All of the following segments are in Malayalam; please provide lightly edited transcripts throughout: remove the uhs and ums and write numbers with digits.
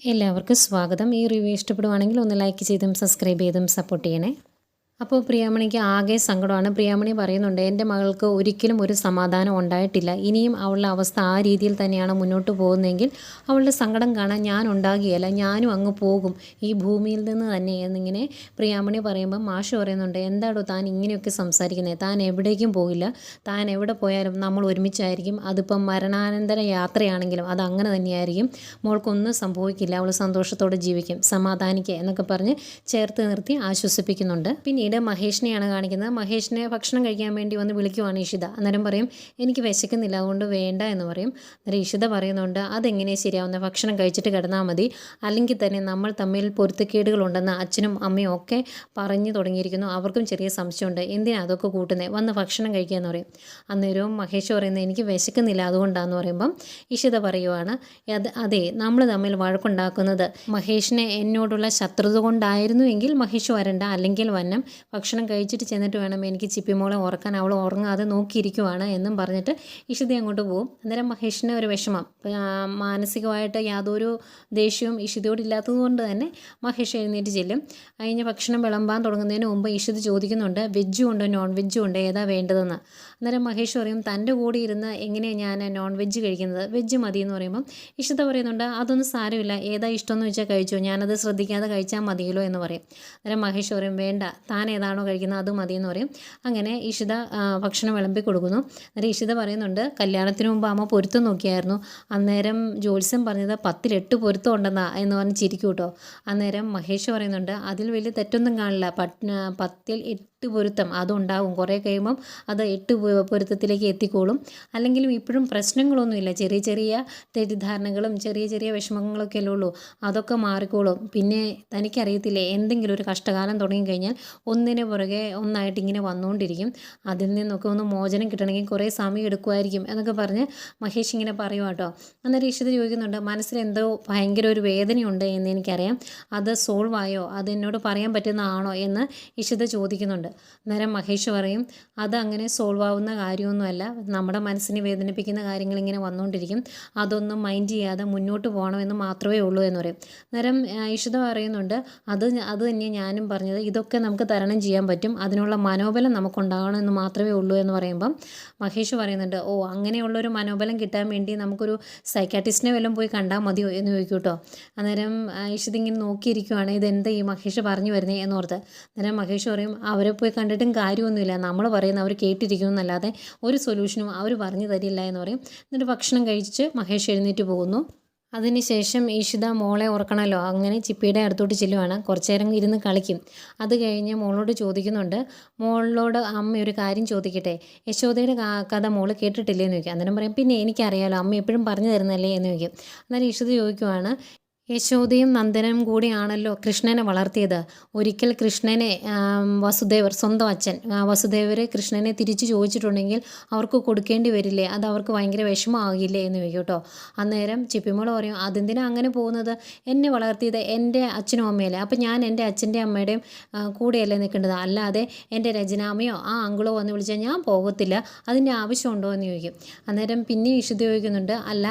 എല്ലാവർക്കും സ്വാഗതം. ഈ റിവ്യൂ ഇഷ്ടപ്പെടുവാണെങ്കിൽ ഒന്ന് ലൈക്ക് ചെയ്തും സബ്സ്ക്രൈബ് ചെയ്തും സപ്പോർട്ട് ചെയ്യണേ. അപ്പോൾ പ്രിയാമണിക്ക് ആകെ സങ്കടമാണ്. പ്രിയാമണി പറയുന്നുണ്ട്, എൻ്റെ മകൾക്ക് ഒരിക്കലും ഒരു സമാധാനം ഉണ്ടായിട്ടില്ല. ഇനിയും അവളുടെ അവസ്ഥ ആ രീതിയിൽ തന്നെയാണ് മുന്നോട്ട് പോകുന്നതെങ്കിൽ അവളുടെ സങ്കടം കാണാൻ ഞാൻ ഉണ്ടാകുകയില്ല, ഞാനും അങ്ങ് പോകും ഈ ഭൂമിയിൽ നിന്ന് തന്നെ എന്നിങ്ങനെ പ്രിയാമണി പറയുമ്പോൾ മാഷ് പറയുന്നുണ്ട്, എന്താടോ താൻ ഇങ്ങനെയൊക്കെ സംസാരിക്കുന്നത്? താൻ എവിടേക്കും പോകില്ല, താൻ എവിടെ പോയാലും നമ്മൾ ഒരുമിച്ചായിരിക്കും. അതിപ്പം മരണാനന്തര യാത്രയാണെങ്കിലും അത് അങ്ങനെ തന്നെയായിരിക്കും. മോൾക്കൊന്നും സംഭവിക്കില്ല, അവൾ സന്തോഷത്തോടെ ജീവിക്കും, സമാധാനിക്കുക എന്നൊക്കെ പറഞ്ഞ് ചേർത്ത് നിർത്തി ആശ്വസിപ്പിക്കുന്നുണ്ട്. പിന്നീട് മഹേഷിനെയാണ് കാണിക്കുന്നത്. മഹേഷിനെ ഭക്ഷണം കഴിക്കാൻ വേണ്ടി വന്ന് വിളിക്കുവാണ് ഇഷിത. അന്നേരം പറയും, എനിക്ക് വിശക്കുന്നില്ല, അതുകൊണ്ട് വേണ്ട എന്ന് പറയും. അന്നേരം ഇഷിത പറയുന്നുണ്ട്, അതെങ്ങനെ ശരിയാവുന്ന, ഭക്ഷണം കഴിച്ചിട്ട് കിടന്നാൽ മതി, അല്ലെങ്കിൽ തന്നെ നമ്മൾ തമ്മിൽ പൊരുത്തക്കേടുകളുണ്ടെന്ന് അച്ഛനും അമ്മയും ഒക്കെ പറഞ്ഞു തുടങ്ങിയിരിക്കുന്നു, അവർക്കും ചെറിയ സംശയമുണ്ട്, എന്തിനാ അതൊക്കെ കൂട്ടുന്നത്, വന്ന് ഭക്ഷണം കഴിക്കുക എന്ന് പറയും. അന്നേരവും മഹേഷ് പറയുന്നത്, എനിക്ക് വിശക്കുന്നില്ല അതുകൊണ്ടാന്ന് പറയുമ്പം ഇഷിത പറയുവാണ്, അതെ നമ്മൾ തമ്മിൽ വഴക്കുണ്ടാക്കുന്നത് മഹേഷിനെ എന്നോടുള്ള ശത്രുത കൊണ്ടായിരുന്നു എങ്കിൽ മഹേഷ് വരണ്ട, അല്ലെങ്കിൽ വന്നം, ഭക്ഷണം കഴിച്ചിട്ട് ചെന്നിട്ട് വേണം എനിക്ക് ചിപ്പിമോളെ ഉറക്കാൻ, അവൾ ഉറങ്ങാതെ നോക്കിയിരിക്കുവാണ് എന്നും പറഞ്ഞിട്ട് ഇഷിത അങ്ങോട്ട് പോകും. അന്നേരം മഹേഷിന് ഒരു വിഷമം, മാനസികമായിട്ട് യാതൊരു ദേഷ്യവും ഇഷിതയോട് ഇല്ലാത്തത് കൊണ്ട് തന്നെ മഹേഷ് എഴുന്നേറ്റ് ചെല്ലും. കഴിഞ്ഞ് ഭക്ഷണം വിളമ്പാൻ തുടങ്ങുന്നതിന് മുമ്പ് ഇഷിത ചോദിക്കുന്നുണ്ട്, വെജും ഉണ്ട് നോൺ വെജും ഉണ്ട്, ഏതാ വേണ്ടതെന്ന്. അന്നേരം മഹേഷ് പറയും, തൻ്റെ കൂടെ ഇരുന്ന് എങ്ങനെയാണ് ഞാൻ നോൺ വെജ് കഴിക്കുന്നത്, വെജ് മതി എന്ന് പറയുമ്പം ഇഷിത പറയുന്നുണ്ട്, അതൊന്നും സാരമില്ല, ഏതാ ഇഷ്ടമെന്ന് വെച്ചാൽ കഴിച്ചോ, ഞാനത് ശ്രദ്ധിക്കാതെ കഴിച്ചാൽ മതിയല്ലോ എന്ന് പറയും. അന്നേരം മഹേഷ് പറയും, വേണ്ട, താൻ ഏതാണോ കഴിക്കുന്നത് അത് മതി എന്ന് പറയും. അങ്ങനെ ഇഷിത ഭക്ഷണം വിളമ്പി കൊടുക്കുന്നു. അന്നേരം ഇഷിത പറയുന്നുണ്ട്, കല്യാണത്തിന് മുമ്പ് അമ്മ പൊരുത്തം നോക്കിയായിരുന്നു, അന്നേരം ജ്യോത്സ്യം പറഞ്ഞത് 10-8 പൊരുത്തം ഉണ്ടെന്നാ എന്ന് പറഞ്ഞ് ചിരിക്കും കേട്ടോ. അന്നേരം മഹേഷ് പറയുന്നുണ്ട്, അതിൽ വലിയ തെറ്റൊന്നും കാണില്ല, 10-8 പൊരുത്തം അതുണ്ടാവും, കുറേ കഴിയുമ്പം അത് 8 പൊരുത്തത്തിലേക്ക് എത്തിക്കോളും, അല്ലെങ്കിലും ഇപ്പോഴും പ്രശ്നങ്ങളൊന്നുമില്ല, ചെറിയ ചെറിയ തെറ്റിദ്ധാരണകളും ചെറിയ ചെറിയ വിഷമങ്ങളൊക്കെ അല്ലേ ഉള്ളൂ, അതൊക്കെ മാറിക്കോളും. പിന്നെ തനിക്കറിയത്തില്ലേ, എന്തെങ്കിലും ഒരു കഷ്ടകാലം തുടങ്ങിക്കഴിഞ്ഞാൽ ഒന്നിന് പുറകെ ഒന്നായിട്ട് ഇങ്ങനെ വന്നുകൊണ്ടിരിക്കും, അതിൽ നിന്നൊക്കെ ഒന്ന് മോചനം കിട്ടണമെങ്കിൽ കുറേ സമയം എടുക്കുമായിരിക്കും എന്നൊക്കെ പറഞ്ഞ് മഹേഷ് ഇങ്ങനെ പറയും കേട്ടോ. അന്നേരം ഇഷിത ചോദിക്കുന്നുണ്ട്, മനസ്സിലെന്തോ ഭയങ്കര ഒരു വേദനയുണ്ട് എന്ന് എനിക്കറിയാം, അത് സോൾവ് ആയോ, അത് എന്നോട് പറയാൻ പറ്റുന്നതാണോ എന്ന് ഇഷിത ചോദിക്കുന്നുണ്ട്. അന്നേരം മഹേഷ് പറയും, അതങ്ങനെ സോൾവ് ആവുന്ന കാര്യമൊന്നുമല്ല, നമ്മുടെ മനസ്സിനെ വേദനിപ്പിക്കുന്ന കാര്യങ്ങൾ ഇങ്ങനെ വന്നുകൊണ്ടിരിക്കും, അതൊന്നും മൈൻഡ് ചെയ്യാതെ മുന്നോട്ട് പോകണമെന്ന് മാത്രമേ ഉള്ളൂ എന്ന് പറയും. അന്നേരം ഇഷിത പറയുന്നുണ്ട്, അത് തന്നെ ഞാനും പറഞ്ഞത്, ഇതൊക്കെ നമുക്ക് തരണം ചെയ്യാൻ പറ്റും, അതിനുള്ള മനോബലം നമുക്കുണ്ടാകണമെന്ന് മാത്രമേ ഉള്ളൂ എന്ന് പറയുമ്പം മഹേഷ് പറയുന്നുണ്ട്, ഓ അങ്ങനെയുള്ളൊരു മനോബലം കിട്ടാൻ വേണ്ടി നമുക്കൊരു സൈക്കാട്രിസ്റ്റിനെ വല്ലതും പോയി കണ്ടാൽ മതിയോ എന്ന് ചോദിക്കും കേട്ടോ. അന്നേരം ഇഷിത ഇങ്ങനെ നോക്കിയിരിക്കുവാണ്, ഇതെന്താ ഈ മഹേഷ് പറഞ്ഞു വരുന്നത് എന്നോർത്ത്. അന്നേരം മഹേഷ് പറയും, അവരെ പോയി കണ്ടിട്ടും കാര്യമൊന്നുമില്ല, നമ്മൾ പറയുന്ന അവർ കേട്ടിരിക്കും എന്നല്ലാതെ ഒരു സൊല്യൂഷനും അവർ പറഞ്ഞു തരില്ല എന്ന് പറയും. എന്നിട്ട് ഭക്ഷണം കഴിച്ച് മഹേഷ് എഴുന്നേറ്റ് പോകുന്നു. അതിനുശേഷം ഇഷിത മോളെ ഉറക്കണമല്ലോ, അങ്ങനെ ചിപ്പിയുടെ അടുത്തോട്ട് ചെല്ലുവാണ്, കുറച്ചു നേരം ഇരുന്ന് കളിക്കും. അത് കഴിഞ്ഞ് മോളോട് ചോദിക്കുന്നുണ്ട്, മോളോട് അമ്മ ഒരു കാര്യം ചോദിക്കട്ടെ, യശോദയുടെ കഥ മോള് കേട്ടിട്ടില്ലേ എന്ന് ചോദിക്കും. അന്നേരം പറയും, പിന്നെ എനിക്കറിയാലോ, അമ്മ എപ്പോഴും പറഞ്ഞു തരുന്നല്ലേ എന്ന് ചോദിക്കും. അന്നേരം ഇഷിത ചോദിക്കുവാണ്, യശോദയും നന്ദനും കൂടിയാണല്ലോ കൃഷ്ണനെ വളർത്തിയത്, ഒരിക്കൽ കൃഷ്ണനെ വസുദേവർ, സ്വന്തം അച്ഛൻ വസുദേവർ കൃഷ്ണനെ തിരിച്ചു ചോദിച്ചിട്ടുണ്ടെങ്കിൽ അവർക്ക് കൊടുക്കേണ്ടി വരില്ലേ, അത് അവർക്ക് ഭയങ്കര വിഷമമാകില്ലേ എന്ന് ചോദിക്കും കേട്ടോ. അന്നേരം ചിപ്പിമോൾ പറയും, അതെന്തിനാ അങ്ങനെ പോകുന്നത്, എന്നെ വളർത്തിയത് എൻ്റെ അച്ഛനും അമ്മയല്ലേ, അപ്പം ഞാൻ എൻ്റെ അച്ഛൻ്റെ അമ്മയുടെയും കൂടെയല്ലേ നിൽക്കേണ്ടത്, അല്ലാതെ എൻ്റെ രചനാമയോ ആ അങ്കിളോ വന്ന് വിളിച്ചാൽ ഞാൻ പോകത്തില്ല, അതിൻ്റെ ആവശ്യമുണ്ടോ എന്ന് ചോദിക്കും. അന്നേരം പിന്നെ ഇഷിത ചോദിക്കുന്നുണ്ട്, അല്ല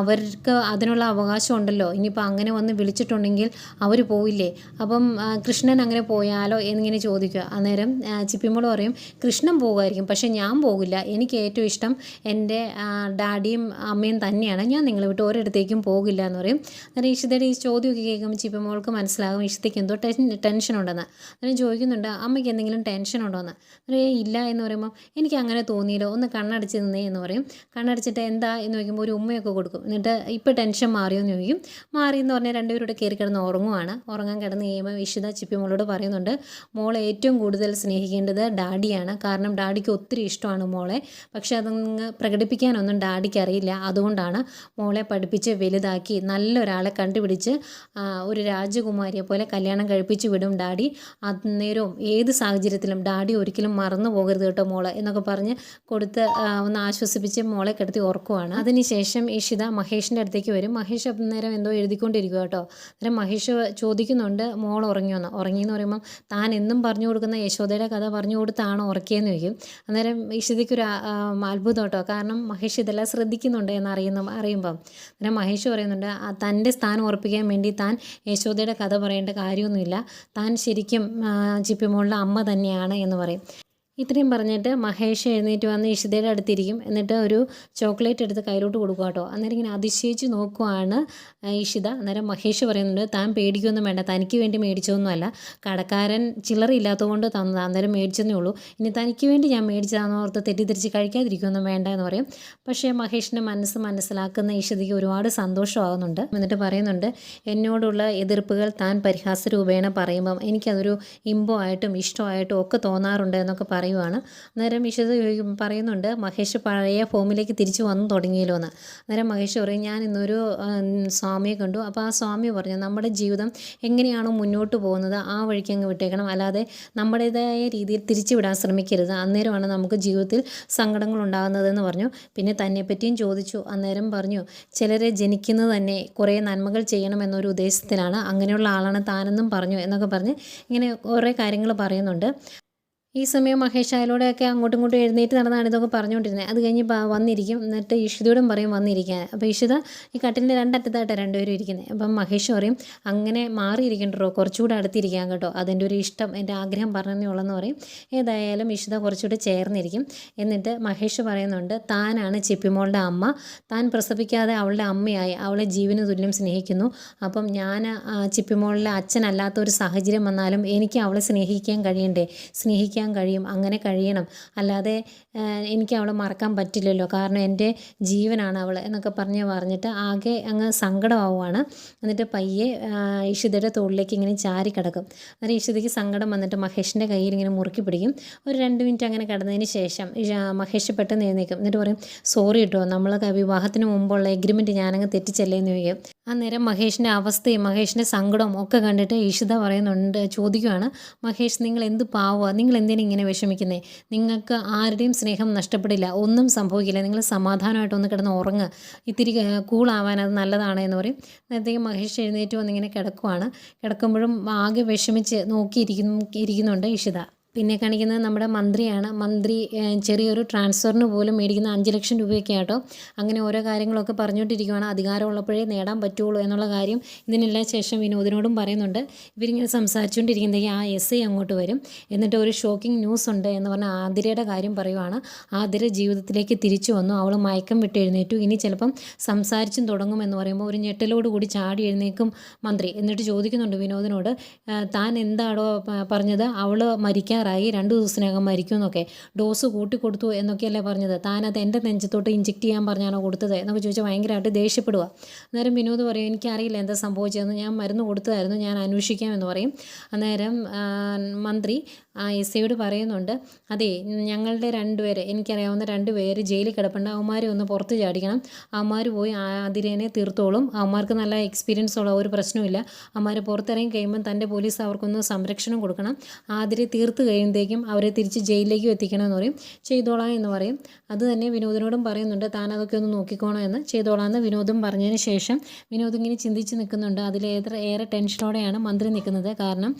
അവർക്ക് അതിനുള്ള അവകാശം ഉണ്ടല്ലോ, ഇനിയിപ്പോൾ അങ്ങനെ വന്ന് വിളിച്ചിട്ടുണ്ടെങ്കിൽ അവർ പോവില്ലേ, അപ്പം കൃഷ്ണൻ അങ്ങനെ പോയാലോ എന്നിങ്ങനെ ചോദിക്കുക. അന്നേരം ചിപ്പിമോൾ പറയും, കൃഷ്ണൻ പോകുമായിരിക്കും, പക്ഷേ ഞാൻ പോകില്ല, എനിക്ക് ഏറ്റവും ഇഷ്ടം എൻ്റെ ഡാഡിയും അമ്മയും തന്നെയാണ്, ഞാൻ നിങ്ങളെ വിട്ട് ഒരിടത്തേക്കും പോകില്ല എന്ന് പറയും. അന്നേരം ഇഷിതയുടെ ഈ ചോദ്യമൊക്കെ കേൾക്കുമ്പോൾ ചിപ്പിമോൾക്ക് മനസ്സിലാകും ഇഷിതയ്ക്ക് എന്തോ ടെൻഷൻ ഉണ്ടെന്ന്. അന്നേരം ചോദിക്കുന്നുണ്ട്, അമ്മയ്ക്ക് എന്തെങ്കിലും ടെൻഷൻ ഉണ്ടോ എന്ന്. അന്നേരം ഇല്ല എന്ന് പറയുമ്പോൾ, എനിക്ക് അങ്ങനെ തോന്നിയില്ലോ, ഒന്ന് കണ്ണടച്ച് നിന്നേ എന്ന് പറയും. കണ്ണടച്ചിട്ട് എന്താ എന്ന് ചോദിക്കുമ്പോൾ ഒരു ഉമ്മയൊക്കെ കൊടുക്കും. എന്നിട്ട് ഇപ്പോൾ ടെൻഷൻ മാറിയോ എന്ന് ചോദിക്കും. മാറി എന്ന് പറഞ്ഞാൽ രണ്ടുപേരുടെ കയറി കിടന്ന് ഉറങ്ങുവാണ്. ഉറങ്ങാൻ കിടന്ന് കഴിയുമ്പോൾ ഇഷിത ചിപ്പിമോളോട് പറയുന്നുണ്ട്, മോളെ ഏറ്റവും കൂടുതൽ സ്നേഹിക്കേണ്ടത് ഡാഡിയാണ്, കാരണം ഡാഡിക്ക് ഒത്തിരി ഇഷ്ടമാണ് മോളെ, പക്ഷെ അതങ്ങ് പ്രകടിപ്പിക്കാനൊന്നും ഡാഡിക്ക് അറിയില്ല, അതുകൊണ്ടാണ് മോളെ പഠിപ്പിച്ച് വലുതാക്കി നല്ലൊരാളെ കണ്ടുപിടിച്ച് ഒരു രാജകുമാരിയെ പോലെ കല്യാണം കഴിപ്പിച്ച് വിടും ഡാഡി, അന്നേരവും ഏത് സാഹചര്യത്തിലും ഡാഡി ഒരിക്കലും മറന്നു പോകരുത് കേട്ടോ മോളെ എന്നൊക്കെ പറഞ്ഞ് കൊടുത്ത് ഒന്ന് ആശ്വസിപ്പിച്ച് മോളെ കിടത്തി ഉറക്കുവാണ്. അതിനുശേഷം ഇഷിത മഹേഷിൻ്റെ അടുത്തേക്ക് വരും. മഹേഷ് അന്നേരം എന്തോ എഴുതിക്കൊണ്ട് ഉറങ്ങിക്കൊണ്ടിരിക്കുക കേട്ടോ. അന്നേരം മഹേഷ് ചോദിക്കുന്നുണ്ട് മോൾ ഉറങ്ങിയോന്ന്. ഉറങ്ങിയെന്ന് പറയുമ്പം താൻ എന്നും പറഞ്ഞു കൊടുക്കുന്ന യശോദയുടെ കഥ പറഞ്ഞു കൊടുത്താണോ ഉറക്കിയെന്ന് ചോദിക്കും. അന്നേരം ഇഷിതയ്ക്കൊരു അത്ഭുതം കേട്ടോ. കാരണം മഹേഷ് ഇതെല്ലാം ശ്രദ്ധിക്കുന്നുണ്ട് അറിയുമ്പം അന്നേരം മഹേഷ് പറയുന്നുണ്ട് തൻ്റെ സ്ഥാനം ഉറപ്പിക്കാൻ വേണ്ടി താൻ യശോദയുടെ കഥ പറയേണ്ട കാര്യമൊന്നുമില്ല, താൻ ശരിക്കും ചിപ്പിമോളുടെ അമ്മ തന്നെയാണ് എന്ന് പറയും. ഇത്രയും പറഞ്ഞിട്ട് മഹേഷ് എഴുന്നേറ്റ് വന്ന് ഇഷിതയുടെ അടുത്തിരിക്കും. എന്നിട്ട് ഒരു ചോക്ലേറ്റ് എടുത്ത് കയ്യിലോട്ട് കൊടുക്കുക കേട്ടോ. അന്നേരം ഇങ്ങനെ അതിശയിച്ച് നോക്കുവാണ് ഇഷിത. അന്നേരം മഹേഷ് പറയുന്നുണ്ട് താൻ പേടിക്കൊന്നും വേണ്ട, തനിക്ക് വേണ്ടി മേടിച്ചതൊന്നുമല്ല, കടക്കാരൻ ചില്ലറയില്ലാത്തത് കൊണ്ട് തന്നതാണ്, അന്നേരം മേടിച്ചെന്നേ ഉള്ളൂ, ഇനി തനിക്ക് വേണ്ടി ഞാൻ മേടിച്ചതാണെന്ന് ഓർത്ത് തെറ്റിദ്ധരിച്ച് കഴിക്കാതിരിക്കുകയൊന്നും വേണ്ട എന്ന് പറയും. പക്ഷേ മഹേഷിൻ്റെ മനസ്സിലാക്കുന്ന ഇഷിതയ്ക്ക് ഒരുപാട് സന്തോഷമാകുന്നുണ്ട്. എന്നിട്ട് പറയുന്നുണ്ട് എന്നോടുള്ള എതിർപ്പുകൾ താൻ പരിഹാസ രൂപേണ പറയുമ്പം എനിക്കതൊരു ഇമ്പമായിട്ടും ഇഷ്ടമായിട്ടും ഒക്കെ തോന്നാറുണ്ട് എന്നൊക്കെ പറയുവാണ്. അന്നേരം ഇഷിത പറയുന്നുണ്ട് മഹേഷ് പഴയ ഫോമിലേക്ക് തിരിച്ചു വന്നു തുടങ്ങിയല്ലോ എന്ന്. അന്നേരം മഹേഷ് പറയും ഞാൻ ഇന്നൊരു സ്വാമിയെ കണ്ടു, അപ്പോൾ ആ സ്വാമി പറഞ്ഞു നമ്മുടെ ജീവിതം എങ്ങനെയാണോ മുന്നോട്ട് പോകുന്നത് ആ വഴിക്ക് അങ്ങ് വിട്ടേക്കണം, അല്ലാതെ നമ്മുടേതായ രീതിയിൽ തിരിച്ചു വിടാൻ ശ്രമിക്കരുത്, അന്നേരമാണ് നമുക്ക് ജീവിതത്തിൽ സങ്കടങ്ങൾ ഉണ്ടാകുന്നതെന്ന് പറഞ്ഞു. പിന്നെ തന്നെപ്പറ്റിയും ചോദിച്ചു. അന്നേരം പറഞ്ഞു ചിലരെ ജനിക്കുന്നത് തന്നെ കുറേ നന്മകൾ ചെയ്യണമെന്നൊരു ഉദ്ദേശത്തിലാണ്, അങ്ങനെയുള്ള ആളാണ് താനെന്നും പറഞ്ഞു എന്നൊക്കെ പറഞ്ഞ് ഇങ്ങനെ കുറേ കാര്യങ്ങൾ പറയുന്നുണ്ട്. ഈ സമയം മഹേഷ് അയലോടെയൊക്കെ അങ്ങോട്ടും ഇങ്ങോട്ടും എഴുന്നേറ്റ് നടന്നാണ് ഇതൊക്കെ പറഞ്ഞുകൊണ്ടിരുന്നത്. അത് കഴിഞ്ഞ് വന്നിരിക്കും. എന്നിട്ട് ഇഷിതയോടും പറയും വന്നിരിക്കാൻ. അപ്പോൾ ഇഷിത ഈ കട്ടിലിൻ്റെ രണ്ടറ്റത്തായിട്ടാണ് രണ്ടുപേരും ഇരിക്കുന്നത്. അപ്പം മഹേഷ് പറയും അങ്ങനെ മാറിയിരിക്കണ്ടോ, കുറച്ചുകൂടെ അടുത്തിരിക്കാൻ കേട്ടോ, അതെൻ്റെ ഒരു ഇഷ്ടം, എൻ്റെ ആഗ്രഹം പറഞ്ഞതേ ഉള്ളെന്ന് പറയും. ഏതായാലും ഇഷിത കുറച്ചുകൂടെ ചേർന്നിരിക്കും. എന്നിട്ട് മഹേഷ് പറയുന്നുണ്ട് താനാണ് ചിപ്പിമോളുടെ അമ്മ, താൻ പ്രസവിക്കാതെ അവളുടെ അമ്മയായി അവളെ ജീവന് തുല്യം സ്നേഹിക്കുന്നു. അപ്പം ഞാൻ ചിപ്പിമോളിലെ അച്ഛനല്ലാത്ത ഒരു സാഹചര്യം വന്നാലും എനിക്ക് അവളെ സ്നേഹിക്കാൻ കഴിയും, അങ്ങനെ കഴിയണം, അല്ലാതെ എനിക്ക് അവളെ മറക്കാൻ പറ്റില്ലല്ലോ, കാരണം എൻ്റെ ജീവനാണ് അവൾ എന്നൊക്കെ പറഞ്ഞിട്ട് ആകെ അങ്ങ് സങ്കടമാവുകയാണ്. എന്നിട്ട് പയ്യെ ഇഷിതയുടെ തോളിലേക്ക് ഇങ്ങനെ ചാരി കിടക്കും. അന്നേരം ഇഷിതയ്ക്ക് സങ്കടം വന്നിട്ട് മഹേഷിൻ്റെ കയ്യിൽ ഇങ്ങനെ മുറുക്കി പിടിക്കും. ഒരു 2 മിനിറ്റ് അങ്ങനെ കിടന്നതിന് ശേഷം മഹേഷ് പെട്ടെന്ന് എഴുന്നേക്കും. എന്നിട്ട് പറയും സോറി കേട്ടോ, നമ്മൾ വിവാഹത്തിന് മുമ്പുള്ള എഗ്രിമെൻറ്റ് ഞാനങ്ങ് തെറ്റിച്ചല്ലേ എന്ന് ചോദിക്കും. അന്നേരം മഹേഷിൻ്റെ അവസ്ഥയും മഹേഷിൻ്റെ സങ്കടവും ഒക്കെ കണ്ടിട്ട് ഇഷിത ചോദിക്കുകയാണ് മഹേഷ് നിങ്ങൾ എന്ത് പാവുക, നിങ്ങൾ എന്തിനാ ഇങ്ങനെ വിഷമിക്കുന്നത്, നിങ്ങൾക്ക് ആരുടെയും സ്നേഹം നഷ്ടപ്പെടില്ല, ഒന്നും സംഭവിക്കില്ല, നിങ്ങൾ സമാധാനമായിട്ടൊന്ന് കിടന്ന് ഉറങ്ങുക, ഇത്തിരി കൂളാവാൻ അത് നല്ലതാണ് എന്ന് പറയും. നേരത്തേക്ക് മഹേഷ് എഴുന്നേറ്റ് വന്നിങ്ങനെ കിടക്കുമ്പോഴും ആകെ വിഷമിച്ച് ഇരിക്കുന്നുണ്ട് ഇഷിത. പിന്നെ കാണിക്കുന്നത് നമ്മുടെ മന്ത്രിയാണ്. മന്ത്രി ചെറിയൊരു ട്രാൻസ്ഫറിന് പോലും മേടിക്കുന്ന 5 ലക്ഷം രൂപയൊക്കെ ആട്ടോ. അങ്ങനെ ഓരോ കാര്യങ്ങളൊക്കെ പറഞ്ഞുകൊണ്ടിരിക്കുകയാണ്. അധികാരമുള്ളപ്പോഴേ നേടാൻ പറ്റുള്ളൂ എന്നുള്ള കാര്യം ഇതിനെല്ലാം ശേഷം വിനോദിനോടും പറയുന്നുണ്ട്. ഇവരിങ്ങനെ സംസാരിച്ചുകൊണ്ടിരിക്കുന്നെങ്കിൽ ആ SI അങ്ങോട്ട് വരും. എന്നിട്ട് ഒരു ഷോക്കിംഗ് ന്യൂസ് ഉണ്ട് എന്ന് പറഞ്ഞാൽ ആതിരയുടെ കാര്യം പറയുവാണ്. ആതിര ജീവിതത്തിലേക്ക് തിരിച്ചു വന്നു, അവൾ മയക്കം വിട്ട് എഴുന്നേറ്റു, ഇനി ചിലപ്പം സംസാരിച്ചും തുടങ്ങുമെന്ന് പറയുമ്പോൾ ഒരു ഞെട്ടലോടുകൂടി ചാടി എഴുന്നേക്കും മന്ത്രി. എന്നിട്ട് ചോദിക്കുന്നുണ്ട് വിനോദിനോട് താൻ എന്താണോ പറഞ്ഞത്, അവൾ മരിക്കാൻ 2 ദിവസത്തിനകം മരിക്കും എന്നൊക്കെ, ഡോസ് കൂട്ടിക്കൊടുത്തു എന്നൊക്കെയല്ലേ പറഞ്ഞത്, താനത് എൻ്റെ നെഞ്ചത്തോട്ട് ഇഞ്ചെക്റ്റ് ചെയ്യാൻ പറഞ്ഞാണോ കൊടുത്തത് എന്നൊക്കെ ചോദിച്ചാൽ ഭയങ്കരമായിട്ട് ദേഷ്യപ്പെടുക. അന്നേരം വിനോദ് പറയും എനിക്കറിയില്ല എന്താ സംഭവിച്ചതെന്ന്, ഞാൻ മരുന്ന് കൊടുത്തതായിരുന്നു, ഞാൻ അന്വേഷിക്കാമെന്ന് പറയും. അന്നേരം മന്ത്രി SIയോട് പറയുന്നുണ്ട് അതെ ഞങ്ങളുടെ 2 പേര്, എനിക്കറിയാവുന്ന 2 പേര് ജയിലിൽ കിടപ്പുണ്ട്, അവന്മാരെ ഒന്ന് പുറത്ത് ചാടിക്കണം, അവന്മാർ പോയി ആതിരേനെ തീർത്തോളും, അവന്മാർക്ക് നല്ല എക്സ്പീരിയൻസ് ഉള്ള ഒരു പ്രശ്നമില്ല, അവന്മാർ പുറത്തിറങ്ങി കഴിയുമ്പം തൻ്റെ പോലീസ് അവർക്കൊന്ന് സംരക്ഷണം കൊടുക്കണം, ആതിരെ തീർത്ത് കഴിയുമ്പോഴത്തേക്കും അവരെ തിരിച്ച് ജയിലിലേക്കും എത്തിക്കണമെന്ന് പറയും. ചെയ്തോളാം എന്ന് പറയും. അത് തന്നെ വിനോദിനോടും പറയുന്നുണ്ട് താൻ അതൊക്കെ ഒന്ന് നോക്കിക്കോണം എന്ന്. ചെയ്തോളാമെന്ന് വിനോദും പറഞ്ഞതിന് ശേഷം വിനോദ് ഇങ്ങനെ ചിന്തിച്ച് നിൽക്കുന്നുണ്ട്. അതിലേറെ ടെൻഷനോടെയാണ് മന്ത്രി നിൽക്കുന്നത്. കാരണം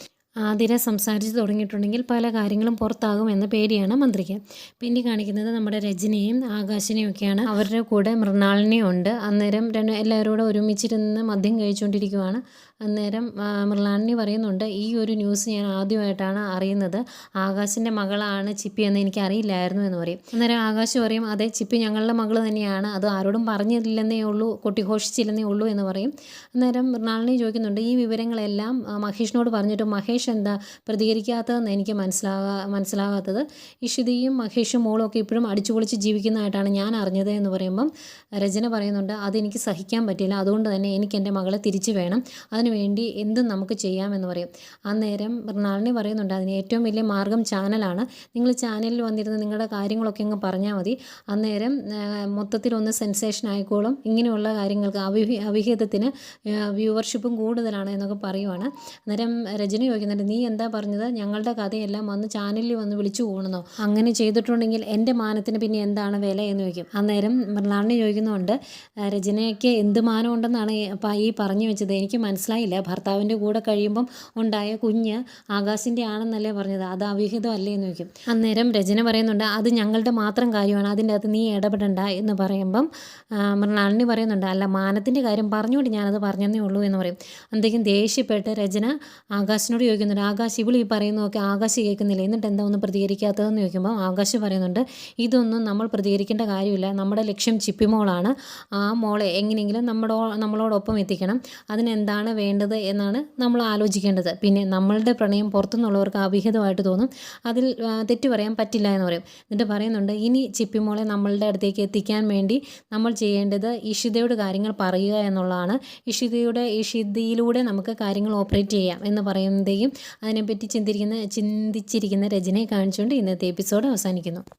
ആതിര സംസാരിച്ച് തുടങ്ങിയിട്ടുണ്ടെങ്കിൽ പല കാര്യങ്ങളും പുറത്താകും എന്ന പേടിയാണ് മന്ത്രിക്ക്. പിന്നെ കാണിക്കുന്നത് നമ്മുടെ രജനിയും ആകാശിനെയും ഒക്കെയാണ്. അവരുടെ കൂടെ മൃണാളിനിയും ഉണ്ട്. അന്നേരം എല്ലാവരോടും ഒരുമിച്ചിരുന്ന് മദ്യം കഴിച്ചുകൊണ്ടിരിക്കുകയാണ്. അന്നേരം മൃണാളിനി പറയുന്നുണ്ട് ഈ ഒരു ന്യൂസ് ഞാൻ ആദ്യമായിട്ടാണ് അറിയുന്നത്, ആകാശിൻ്റെ മകളാണ് ചിപ്പി എന്ന് എനിക്ക് അറിയില്ലായിരുന്നു എന്ന് പറയും. അന്നേരം ആകാശ് പറയും അതെ ചിപ്പി ഞങ്ങളുടെ മകൾ തന്നെയാണ്, അത് ആരോടും പറഞ്ഞില്ലെന്നേ ഉള്ളൂ, കൊട്ടിഘോഷിച്ചില്ലെന്നേ ഉള്ളൂ എന്ന് പറയും. അന്നേരം മൃണാളിനി ചോദിക്കുന്നുണ്ട് ഈ വിവരങ്ങളെല്ലാം മഹേഷിനോട് പറഞ്ഞിട്ട് മഹേഷ് എന്താ പ്രതികരിക്കാത്തതെന്ന് എനിക്ക് മനസ്സിലാകാത്തത്, ഇഷിതയും മഹേഷും മോളും ഒക്കെ ഇപ്പോഴും അടിച്ചുപൊളിച്ച് ജീവിക്കുന്നതായിട്ടാണ് ഞാൻ അറിഞ്ഞത് എന്ന് പറയുമ്പം രചന പറയുന്നുണ്ട് അതെനിക്ക് സഹിക്കാൻ പറ്റില്ല, അതുകൊണ്ട് തന്നെ എനിക്ക് എൻ്റെ മകളെ തിരിച്ചു വേണം, അതിനുവേണ്ടി എന്തും നമുക്ക് ചെയ്യാമെന്ന് പറയും. അന്നേരം മൃണാളിനി പറയുന്നുണ്ട് അതിന് ഏറ്റവും വലിയ മാർഗ്ഗം ചാനലാണ്, നിങ്ങൾ ചാനലിൽ വന്നിരുന്ന് നിങ്ങളുടെ കാര്യങ്ങളൊക്കെ അങ്ങ് പറഞ്ഞാൽ മതി, അന്നേരം മൊത്തത്തിലൊന്ന് സെൻസേഷൻ ആയിക്കോളും, ഇങ്ങനെയുള്ള കാര്യങ്ങൾക്ക് അവിഹിതത്തിന് വ്യൂവർഷിപ്പും കൂടുതലാണ് എന്നൊക്കെ പറയുവാണ്. അന്നേരം രചന ചോദിക്കുന്നത് പറയുന്നുണ്ട്, നീ എന്താ പറഞ്ഞത്, ഞങ്ങളുടെ കഥയെല്ലാം വന്ന് ചാനലിൽ വന്ന് വിളിച്ചു പോകണമെന്നോ? അങ്ങനെ ചെയ്തിട്ടുണ്ടെങ്കിൽ എൻ്റെ മാനത്തിന് പിന്നെ എന്താണ് വില എന്ന് ചോദിക്കും. അന്നേരം മൃണാളിനി ചോദിക്കുന്നുണ്ട്, രചനയ്ക്ക് എന്ത് മാനം ഉണ്ടെന്നാണ് ഈ പറഞ്ഞു വെച്ചത്, എനിക്ക് മനസ്സിലായില്ല. ഭർത്താവിൻ്റെ കൂടെ കഴിയുമ്പം ഉണ്ടായ കുഞ്ഞ് ആകാശിൻ്റെ ആണെന്നല്ലേ പറഞ്ഞത്, അത് അവിഹിതമല്ലേ എന്ന് ചോദിക്കും. അന്നേരം രചന പറയുന്നുണ്ട്, അത് ഞങ്ങളുടെ മാത്രം കാര്യമാണ്, അതിൻ്റെ അകത്ത് നീ ഇടപെടണ്ട എന്ന് പറയുമ്പം മൃണാളിനി പറയുന്നുണ്ട്, അല്ല മാനത്തിൻ്റെ കാര്യം പറഞ്ഞുകൊണ്ട് ഞാനത് പറഞ്ഞതേ ഉള്ളൂ എന്ന് പറയും. എന്തെങ്കിലും ദേഷ്യപ്പെട്ട് രചന ആകാശിനോട് ചോദിക്കുന്നുണ്ട്, ആകാശ് ഇവൾ ഈ പറയുന്നതൊക്കെ ആകാശ് കേൾക്കുന്നില്ല, എന്നിട്ട് എന്താ ഒന്നും പ്രതികരിക്കാത്തതെന്ന് ചോദിക്കുമ്പോൾ ആകാശ് പറയുന്നുണ്ട്, ഇതൊന്നും നമ്മൾ പ്രതികരിക്കേണ്ട കാര്യമില്ല, നമ്മുടെ ലക്ഷ്യം ചിപ്പിമോളാണ്, ആ മോളെ എങ്ങനെയെങ്കിലും നമ്മളോടൊപ്പം എത്തിക്കണം, അതിനെന്താണ് വേണ്ടത് എന്നാണ് നമ്മൾ ആലോചിക്കേണ്ടത്. പിന്നെ നമ്മളുടെ പ്രണയം പുറത്തുനിന്നുള്ളവർക്ക് അവിഹിതമായിട്ട് തോന്നും, അതിൽ തെറ്റു പറയാൻ പറ്റില്ല എന്ന് പറയും. എന്നിട്ട് പറയുന്നുണ്ട്, ഇനി ചിപ്പിമോളെ നമ്മളുടെ അടുത്തേക്ക് എത്തിക്കാൻ വേണ്ടി നമ്മൾ ചെയ്യേണ്ടത് ഇഷിതയോട് കാര്യങ്ങൾ പറയുക എന്നുള്ളതാണ്. ഇഷിതയിലൂടെ നമുക്ക് കാര്യങ്ങൾ ഓപ്പറേറ്റ് ചെയ്യാം എന്ന് പറയുന്നതേയും അതിനെപ്പറ്റി ചിന്തിച്ചിരിക്കുന്ന രചനയെ കാണിച്ചുകൊണ്ട് ഇന്നത്തെ എപ്പിസോഡ് അവസാനിക്കുന്നു.